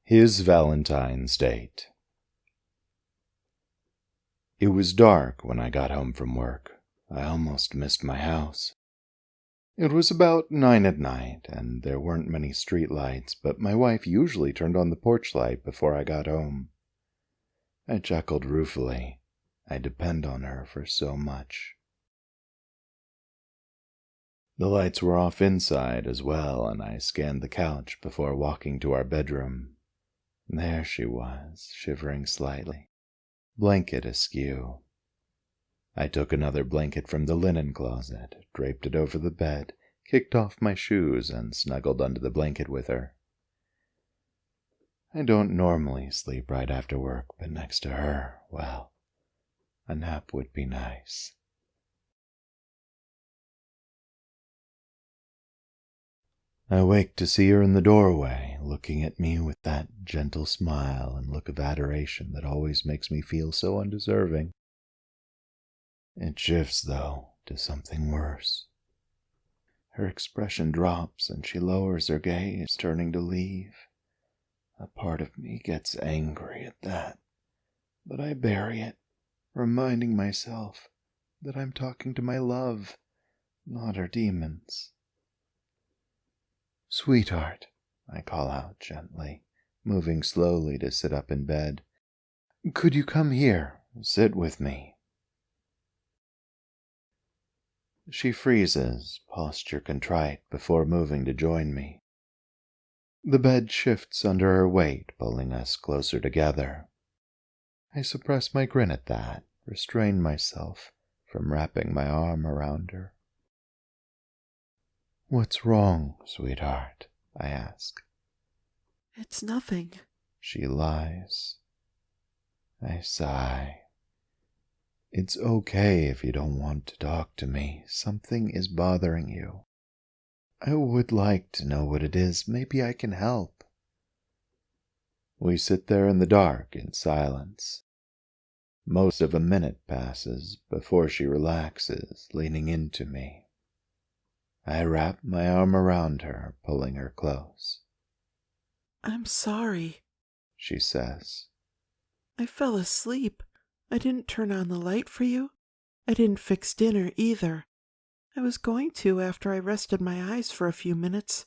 His Valentine's date. It was dark when I got home from work. I almost missed my house. It was about 9 at night, and there weren't many street lights, but my wife usually turned on the porch light before I got home. I chuckled ruefully. I depend on her for so much. The lights were off inside as well, and I scanned the couch before walking to our bedroom. There she was, shivering slightly, blanket askew. I took another blanket from the linen closet, draped it over the bed, kicked off my shoes, and snuggled under the blanket with her. I don't normally sleep right after work, but next to her, well, a nap would be nice. I wake to see her in the doorway, looking at me with that gentle smile and look of adoration that always makes me feel so undeserving. It shifts, though, to something worse. Her expression drops and she lowers her gaze, turning to leave. A part of me gets angry at that, but I bury it, reminding myself that I'm talking to my love, not her demons. "Sweetheart," I call out gently, moving slowly to sit up in bed. "Could you come here, sit with me?" She freezes, posture contrite, before moving to join me. The bed shifts under her weight, pulling us closer together. I suppress my grin at that, restrain myself from wrapping my arm around her. "What's wrong, sweetheart?" I ask. "It's nothing," she lies. I sigh. It's okay if you don't want to talk to me. Something is bothering you. I would like to know what it is. Maybe I can help. We sit there in the dark in silence. Most of a minute passes before she relaxes, leaning into me. I wrap my arm around her, pulling her close. "I'm sorry," she says. "I fell asleep. I didn't turn on the light for you. I didn't fix dinner either. I was going to after I rested my eyes for a few minutes,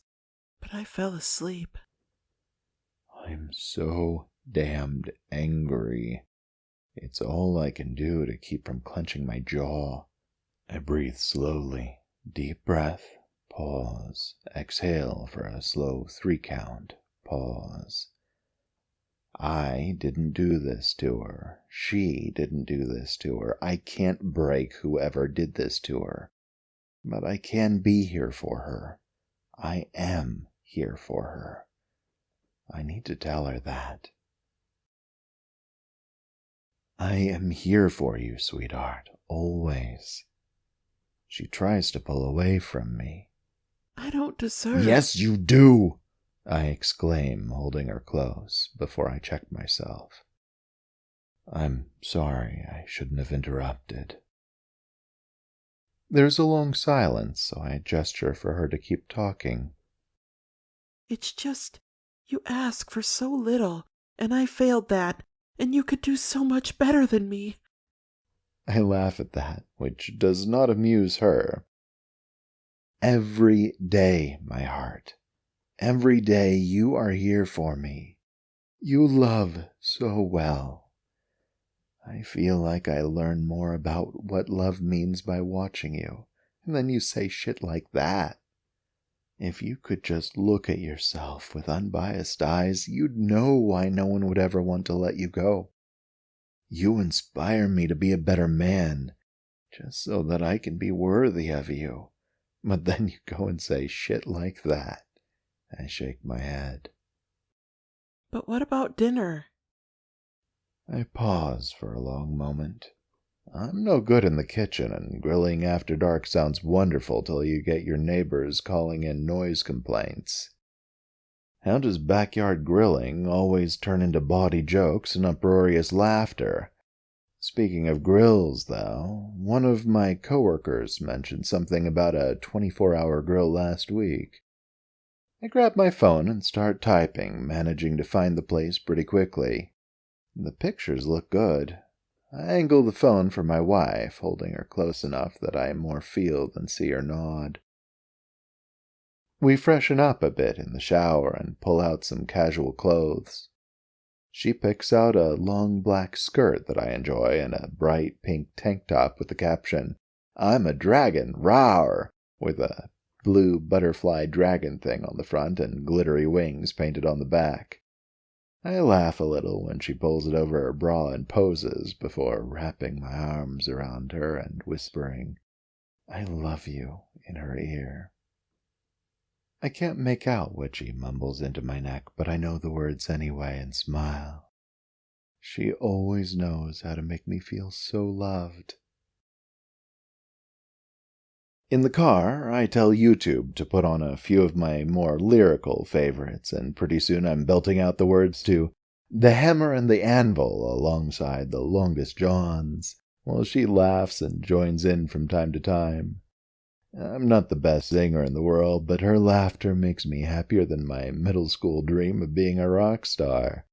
but I fell asleep." I'm so damned angry. It's all I can do to keep from clenching my jaw. I breathe slowly. Deep breath, pause, exhale for a slow 3 count, pause. I didn't do this to her. She didn't do this to her. I can't break whoever did this to her. But I can be here for her. I am here for her. I need to tell her that. I am here for you, sweetheart, always. She tries to pull away from me. "I don't deserve—" "Yes, you do!" I exclaim, holding her close, before I check myself. I'm sorry, I shouldn't have interrupted. There's a long silence, so I gesture for her to keep talking. "It's just, you ask for so little, and I failed that, and you could do so much better than me." I laugh at that, which does not amuse her. Every day, my heart. Every day you are here for me. You love so well. I feel like I learn more about what love means by watching you, and then you say shit like that. If you could just look at yourself with unbiased eyes, you'd know why no one would ever want to let you go. You inspire me to be a better man, just so that I can be worthy of you. But then you go and say shit like that. I shake my head. "But what about dinner?" I pause for a long moment. I'm no good in the kitchen, and grilling after dark sounds wonderful till you get your neighbors calling in noise complaints. How does backyard grilling always turn into bawdy jokes and uproarious laughter? Speaking of grills, though, one of my coworkers mentioned something about a 24-hour grill last week. I grab my phone and start typing, managing to find the place pretty quickly. The pictures look good. I angle the phone for my wife, holding her close enough that I more feel than see her nod. We freshen up a bit in the shower and pull out some casual clothes. She picks out a long black skirt that I enjoy and a bright pink tank top with the caption, "I'm a dragon, rawr," with a blue butterfly dragon thing on the front and glittery wings painted on the back. I laugh a little when she pulls it over her bra and poses before wrapping my arms around her and whispering, "I love you," in her ear. I can't make out what she mumbles into my neck, but I know the words anyway and smile. She always knows how to make me feel so loved. In the car, I tell YouTube to put on a few of my more lyrical favorites, and pretty soon I'm belting out the words to "The Hammer and the Anvil" alongside the longest Johns, while she laughs and joins in from time to time. I'm not the best singer in the world, but her laughter makes me happier than my middle school dream of being a rock star.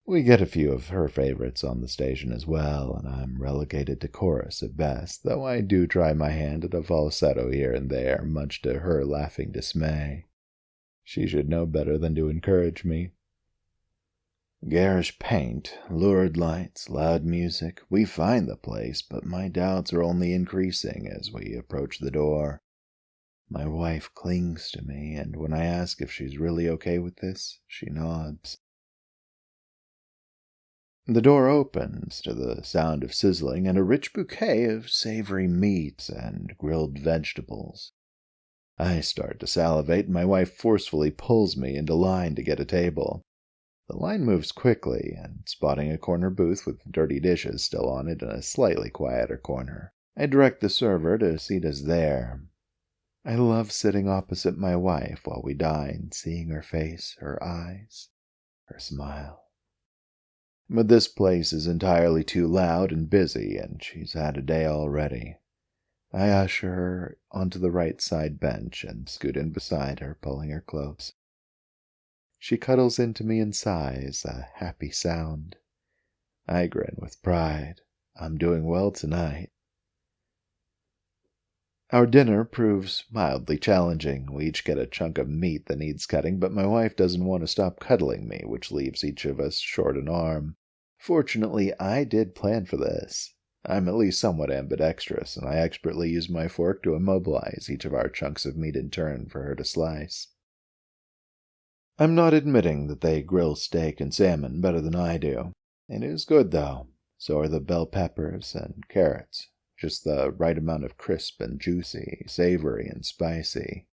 We get a few of her favorites on the station as well, and I'm relegated to chorus at best, though I do try my hand at a falsetto here and there, much to her laughing dismay. She should know better than to encourage me. Garish paint, lurid lights, loud music. We find the place, but my doubts are only increasing as we approach the door. My wife clings to me, and when I ask if she's really okay with this, she nods. The door opens to the sound of sizzling and a rich bouquet of savory meats and grilled vegetables. I start to salivate, and my wife forcefully pulls me into line to get a table. The line moves quickly, and spotting a corner booth with dirty dishes still on it and a slightly quieter corner, I direct the server to seat us there. I love sitting opposite my wife while we dine, seeing her face, her eyes, her smile. But this place is entirely too loud and busy, and she's had a day already. I usher her onto the right side bench and scoot in beside her, pulling her close. She cuddles into me and sighs, a happy sound. I grin with pride. I'm doing well tonight. Our dinner proves mildly challenging. We each get a chunk of meat that needs cutting, but my wife doesn't want to stop cuddling me, which leaves each of us short an arm. Fortunately, I did plan for this. I'm at least somewhat ambidextrous, and I expertly use my fork to immobilize each of our chunks of meat in turn for her to slice. I'm not admitting that they grill steak and salmon better than I do. It is good, though. So are the bell peppers and carrots. Just the right amount of crisp and juicy, savory and spicy.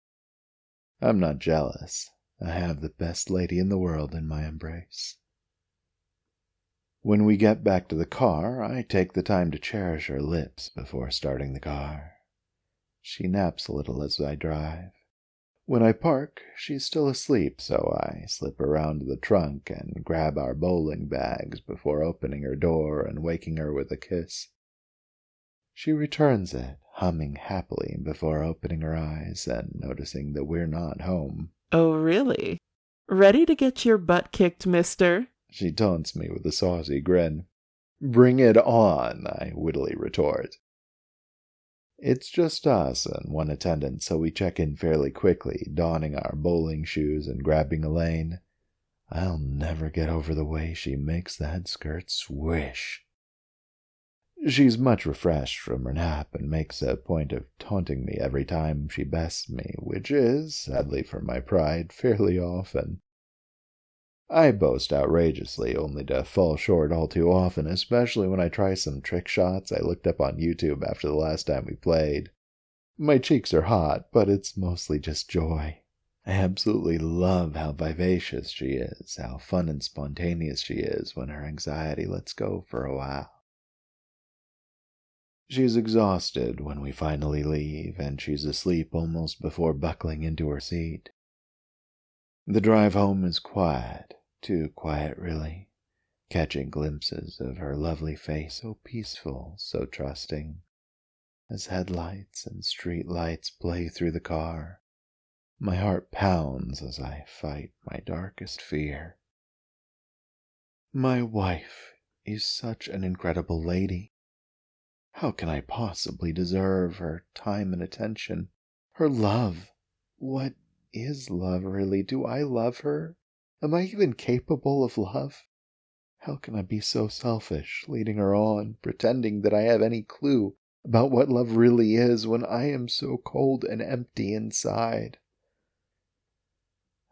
I'm not jealous. I have the best lady in the world in my embrace. When we get back to the car, I take the time to cherish her lips before starting the car. She naps a little as I drive. When I park, she's still asleep, so I slip around to the trunk and grab our bowling bags before opening her door and waking her with a kiss. She returns it, humming happily before opening her eyes and noticing that we're not home. "Oh, really? Ready to get your butt kicked, mister?" She taunts me with a saucy grin. "Bring it on," I wittily retort. It's just us and one attendant, so we check in fairly quickly, donning our bowling shoes and grabbing a lane. I'll never get over the way she makes that skirt swish. She's much refreshed from her nap and makes a point of taunting me every time she bests me, which is, sadly for my pride, fairly often. I boast outrageously, only to fall short all too often, especially when I try some trick shots I looked up on YouTube after the last time we played. My cheeks are hot, but it's mostly just joy. I absolutely love how vivacious she is, how fun and spontaneous she is when her anxiety lets go for a while. She's exhausted when we finally leave, and she's asleep almost before buckling into her seat. The drive home is quiet, too quiet really, catching glimpses of her lovely face, so peaceful, so trusting, as headlights and street lights play through the car. My heart pounds as I fight my darkest fear. My wife is such an incredible lady. How can I possibly deserve her time and attention, her love? What is love, really? Do I love her? Am I even capable of love? How can I be so selfish, leading her on, pretending that I have any clue about what love really is when I am so cold and empty inside?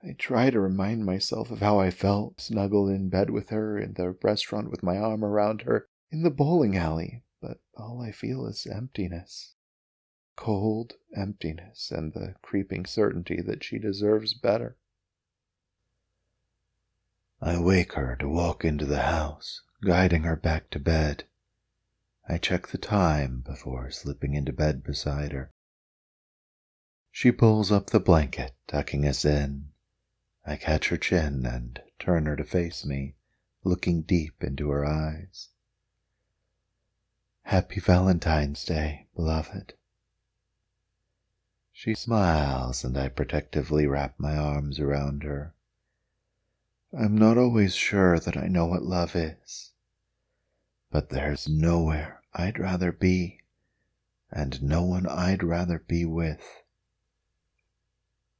I try to remind myself of how I felt, snuggled in bed with her, in the restaurant with my arm around her, in the bowling alley, but all I feel is emptiness. Cold emptiness and the creeping certainty that she deserves better. I wake her to walk into the house, guiding her back to bed. I check the time before slipping into bed beside her. She pulls up the blanket, tucking us in. I catch her chin and turn her to face me, looking deep into her eyes. Happy Valentine's Day, beloved. She smiles and I protectively wrap my arms around her. I'm not always sure that I know what love is, but there's nowhere I'd rather be, and no one I'd rather be with.